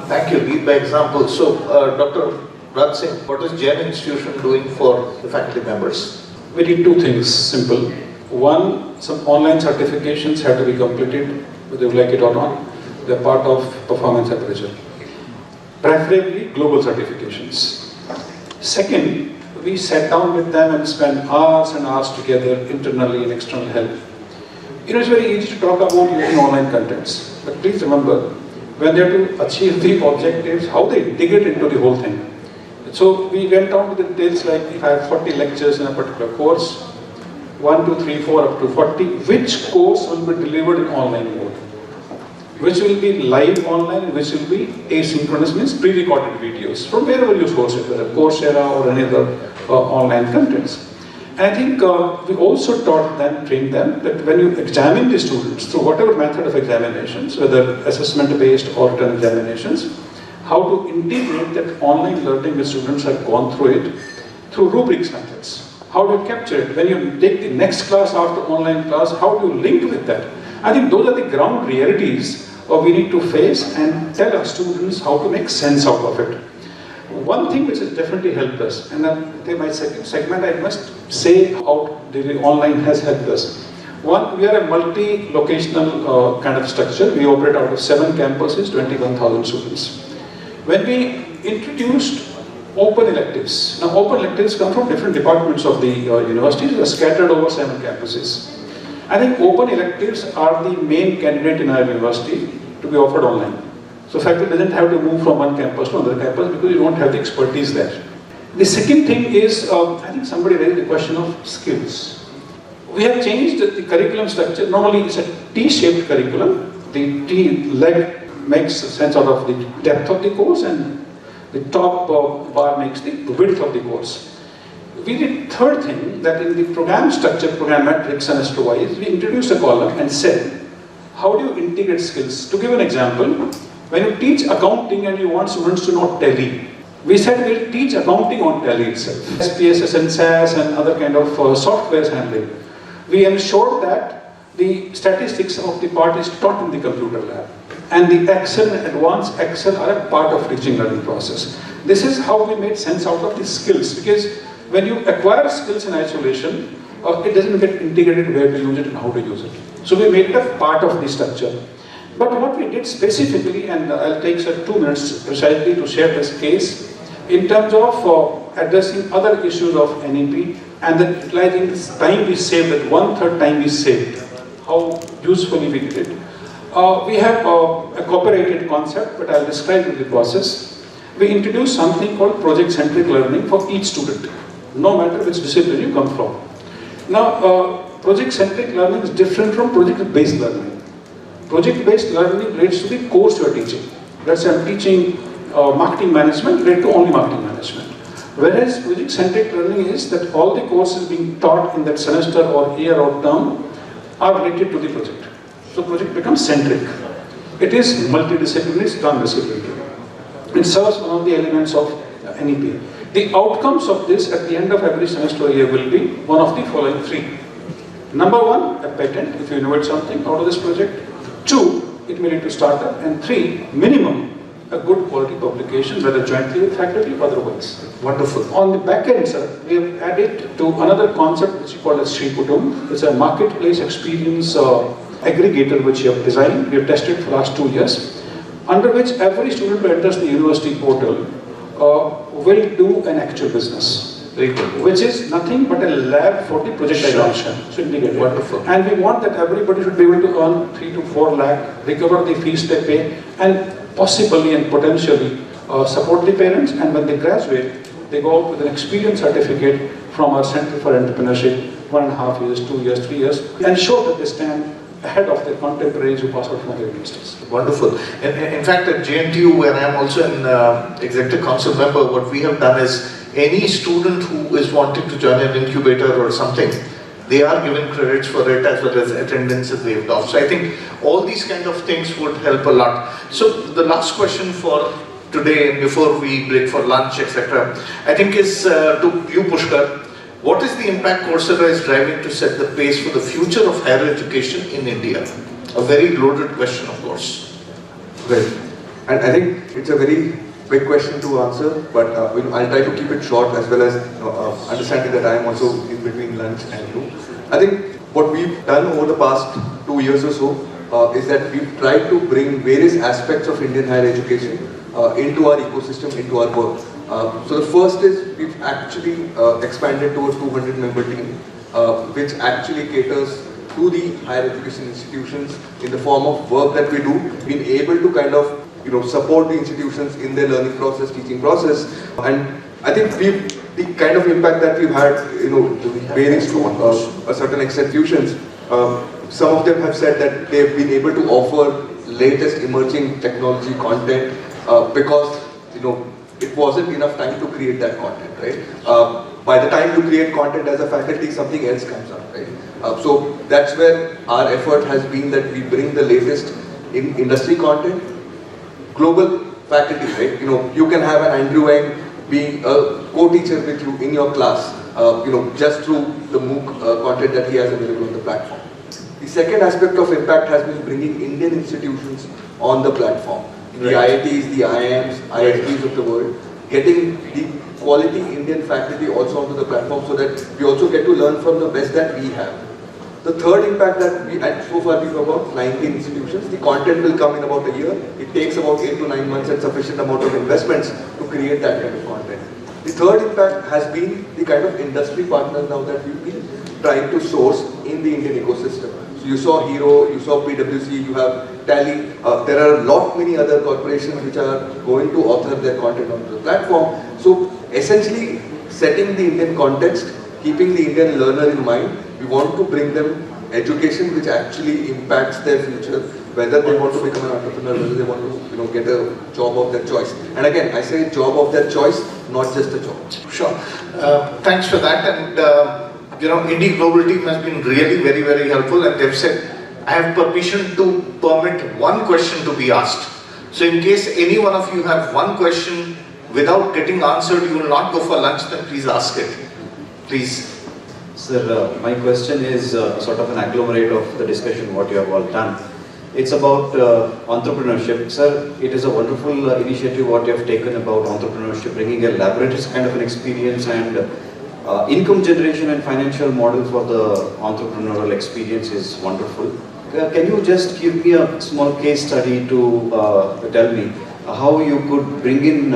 Thank you. Lead by example. So, Dr. Raj Singh, what is Jain Institution doing for the faculty members? We did 2 things, simple. One, some online certifications had to be completed whether you like it or not. They're part of performance appraisal. Preferably global certifications. Second, we sat down with them and spent hours and hours together, internally and external help. It's very easy to talk about using online contents, but please remember, when they have to achieve the objectives, how they integrate into the whole thing. So we went down to the details like if I have 40 lectures in a particular course, 1, 2, 3, 4 up to 40, which course will be delivered in online mode? Which will be live online, which will be asynchronous, means pre-recorded videos from wherever you source it, whether Coursera or any other online contents. And I think we also taught them, trained them, that when you examine the students through whatever method of examinations, whether assessment-based or written examinations, how to integrate that online learning with students have gone through it through rubrics methods. How do you capture it? When you take the next class after online class, how do you link with that? I think those are the ground realities we need to face and tell our students how to make sense out of it. One thing which has definitely helped us, and in my second segment I must say how the online has helped us. One, we are a multi-locational kind of structure. We operate out of 7 campuses, 21,000 students. When we introduced open electives, now open electives come from different departments of the universities, they are scattered over 7 campuses. I think open electives are the main candidate in our university to be offered online. So faculty doesn't have to move from one campus to another campus because you don't have the expertise there. The second thing is, I think somebody raised the question of skills. We have changed the curriculum structure. Normally it's a T-shaped curriculum. The T leg makes sense out of the depth of the course and the top bar makes the width of the course. We did third thing, that in the program structure, program metrics semester wise, we introduced a column and said, how do you integrate skills? To give an example, when you teach accounting and you want students to know Tally, we said we'll teach accounting on Tally itself. SPSS and SAS and other kind of softwares handling. We ensured that the statistics of the part is taught in the computer lab. And the Excel and advanced Excel are a part of teaching learning process. This is how we made sense out of the skills, because when you acquire skills in isolation, it doesn't get integrated where to use it and how to use it. So we made it a part of the structure. But what we did specifically, and I'll take 2 minutes precisely to share this case, in terms of addressing other issues of NEP and then utilizing this time we saved, that 1/3 time we saved, how usefully we did it. We have a cooperated concept, but I'll describe the process. We introduced something called project-centric learning for each student, no matter which discipline you come from. Now, project-centric learning is different from project-based learning. Project-based learning relates to the course you are teaching. Let's say I'm teaching marketing management, related to only marketing management. Whereas project-centric learning is that all the courses being taught in that semester or year or term are related to the project. So project becomes centric. It is multidisciplinary, it's transdisciplinary. It serves one of the elements of NEP. The outcomes of this at the end of every semester or year will be one of the following 3. Number 1, a patent, if you innovate something out of this project. 2, it may lead to startup. And 3, minimum, a good quality publication, whether jointly with faculty or otherwise. Wonderful. On the back end, sir, we have added to another concept which we call as Shrikant. It's a marketplace experience aggregator which we have designed. We have tested for the last 2 years, under which every student who enters the university portal will do an actual business. Very good. Which is nothing but a lab for the project evaluation. So integrated. Wonderful. And we want that everybody should be able to earn 3 to 4 lakh, recover the fees they pay, and possibly and potentially support the parents. And when they graduate, they go out with an experience certificate from our Center for Entrepreneurship, 1.5 years, 2 years, 3 years, ensure that they stand ahead of their contemporaries who pass out from other universities. Wonderful. In fact, at JNTU, where I am also an executive council member, what we have done is any student who is wanting to join an incubator or something, they are given credits for it as well as attendance is waived off. So I think all these kind of things would help a lot. So the last question for today, before we break for lunch, etc., I think is to you, Pushkar. What is the impact Coursera is driving to set the pace for the future of higher education in India? A very loaded question, of course. Right. And I think it's a very big question to answer, but I'll try to keep it short, as well as understanding that I am also in between lunch and you. I think what we've done over the past 2 years or so is that we've tried to bring various aspects of Indian higher education into our ecosystem, into our work. So the first is we've actually expanded to a 200-member team, which actually caters to the higher education institutions in the form of work that we do, being able to kind of support the institutions in their learning process, teaching process. And I think the kind of impact that we've had, varies to a certain extent. Fusions, some of them have said that they've been able to offer latest emerging technology content because it wasn't enough time to create that content, right? By the time you create content as a faculty, something else comes up, right? So that's where our effort has been, that we bring the latest in industry content, global faculty, right? You can have an Andrew Wang be a co-teacher with you in your class, just through the MOOC content that he has available on the platform. The second aspect of impact has been bringing Indian institutions on the platform. The IITs, the IIMs, ISBs of the world, getting the quality Indian faculty also onto the platform so that we also get to learn from the best that we have. The third impact that we, and so far we've about 19 institutions, the content will come in about a year. It takes about 8 to 9 months and sufficient amount of investments to create that kind of content. The third impact has been the kind of industry partners now that we've been trying to source in the Indian ecosystem. So you saw Hero, you saw PwC, you have Tally. There are many other corporations which are going to author their content onto the platform. So essentially setting the Indian context, keeping the Indian learner in mind, we want to bring them education which actually impacts their future, whether they want to become an entrepreneur, whether they want to get a job of their choice. And again, I say job of their choice, not just a job. Sure. Thanks for that. And Indie Global team has been really very, very helpful, and they've said, I have permission to permit one question to be asked. So in case any one of you have one question without getting answered, you will not go for lunch, then please ask it. Please. Sir, my question is sort of an agglomerate of the discussion what you have all done. It's about entrepreneurship. Sir, it is a wonderful initiative what you have taken about entrepreneurship, bringing a laboratory kind of an experience and income generation and financial model for the entrepreneurial experience is wonderful. Can you just give me a small case study to tell me how you could bring in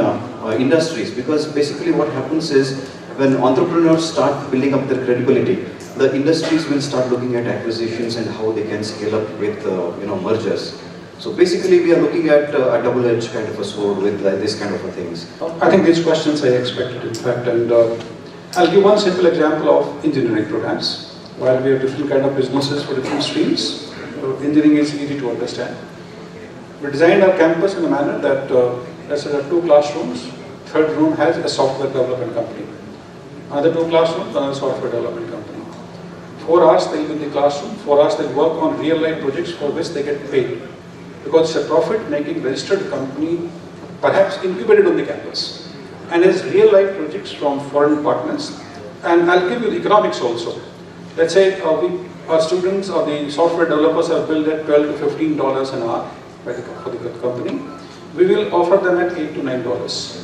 industries? Because basically what happens is, when entrepreneurs start building up their credibility, the industries will start looking at acquisitions and how they can scale up with mergers. So basically we are looking at a double-edged kind of a sword with this kind of things. I think these questions I expected, in fact, and I'll give one simple example of engineering programs. While we have different kind of businesses for different streams, engineering is easy to understand. We designed our campus in a manner that let's say there are 2 classrooms, third room has a software development company. Another 2 classrooms, another software development company. 4 hours they'll be in the classroom, 4 hours they'll work on real life projects for which they get paid. Because it's a profit-making registered company, perhaps incubated on the campus. And has real life projects from foreign partners. And I'll give you the economics also. Let's say our students or the software developers are billed at $12 to $15 an hour for the company. We will offer them at $8 to $9.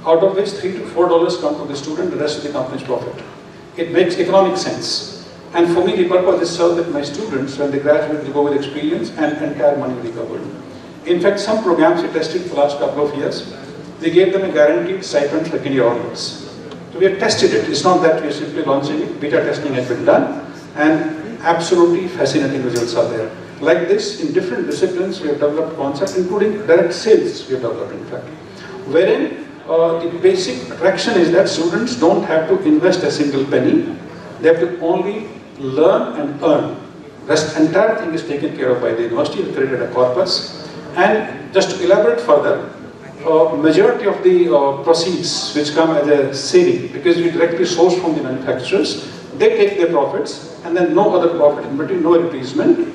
Out of which $3 to $4 come to the student, the rest of the company's profit. It makes economic sense. And for me, the purpose is so that my students, when they graduate, they go with experience and entire money will be covered. In fact, some programs we tested for the last couple of years, we gave them a guaranteed stipend for second year onwards. So we have tested it. It's not that we are simply launching it. Beta testing has been done, and absolutely fascinating results are there. Like this, in different disciplines, we have developed concepts, including direct sales we have developed, in fact, wherein the basic attraction is that students don't have to invest a single penny. They have to only learn and earn. The entire thing is taken care of by the university. We created a corpus. And just to elaborate further, majority of the proceeds which come as a saving, because we directly source from the manufacturers, they take their profits and then no other profit in between, no increasement.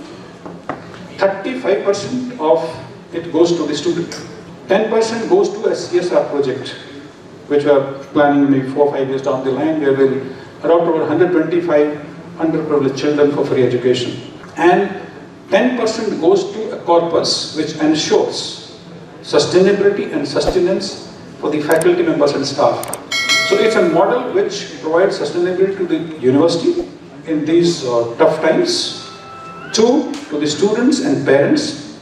35% of it goes to the student. 10% goes to a CSR project, which we are planning maybe 4 or 5 years down the line, where we'll adopt over 125 underprivileged children for free education. And 10% goes to a corpus which ensures sustainability and sustenance for the faculty members and staff. So it's a model which provides sustainability to the university in these tough times, 2, to the students and parents.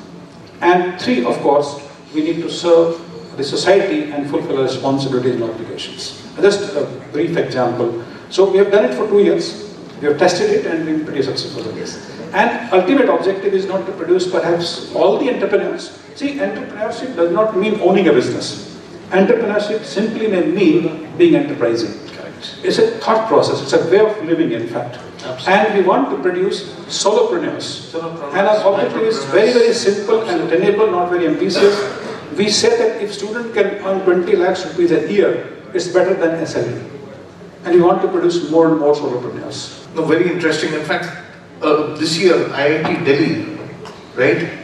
And 3, of course, we need to serve the society and fulfill our responsibilities and obligations. Just a brief example. So we have done it for 2 years. We have tested it and been pretty successful in this. And ultimate objective is not to produce perhaps all the entrepreneurs. See, entrepreneurship does not mean owning a business. Entrepreneurship simply may mean being enterprising. Correct. It's a thought process. It's a way of living, in fact. Absolutely. And we want to produce solopreneurs. And our objective is very, very simple and attainable, not very ambitious. We say that if student can earn 20 lakhs rupees a year, it's better than SLE. And we want to produce more and more solopreneurs. No, very interesting. In fact, this year, IIT Delhi, right?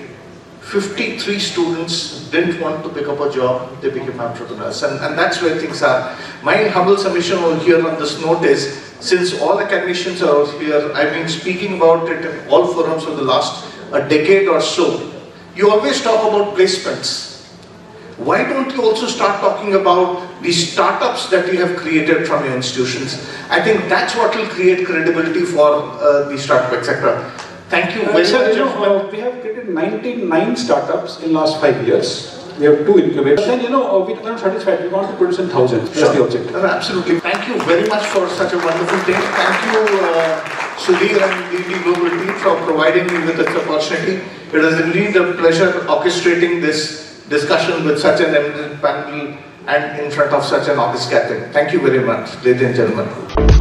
53 students didn't want to pick up a job, they became entrepreneurs. And that's where things are. My humble submission over here on this note is, since all academicians are out here, I've been speaking about it in all forums for the last a decade or so. You always talk about placements. Why don't you also start talking about the startups that you have created from your institutions? I think that's what will create credibility for the startup, etc. Thank you very much. We have created 99 startups in last 5 years. We have 2 incubators. Then, we are not satisfied. We want to produce in thousands. That's the objective. Absolutely. Thank you very much for such a wonderful day. Thank you, Sudhir and the global team, for providing me with this opportunity. It is indeed a pleasure orchestrating this discussion with such an eminent panel and in front of such an august gathering. Thank you very much, ladies and gentlemen.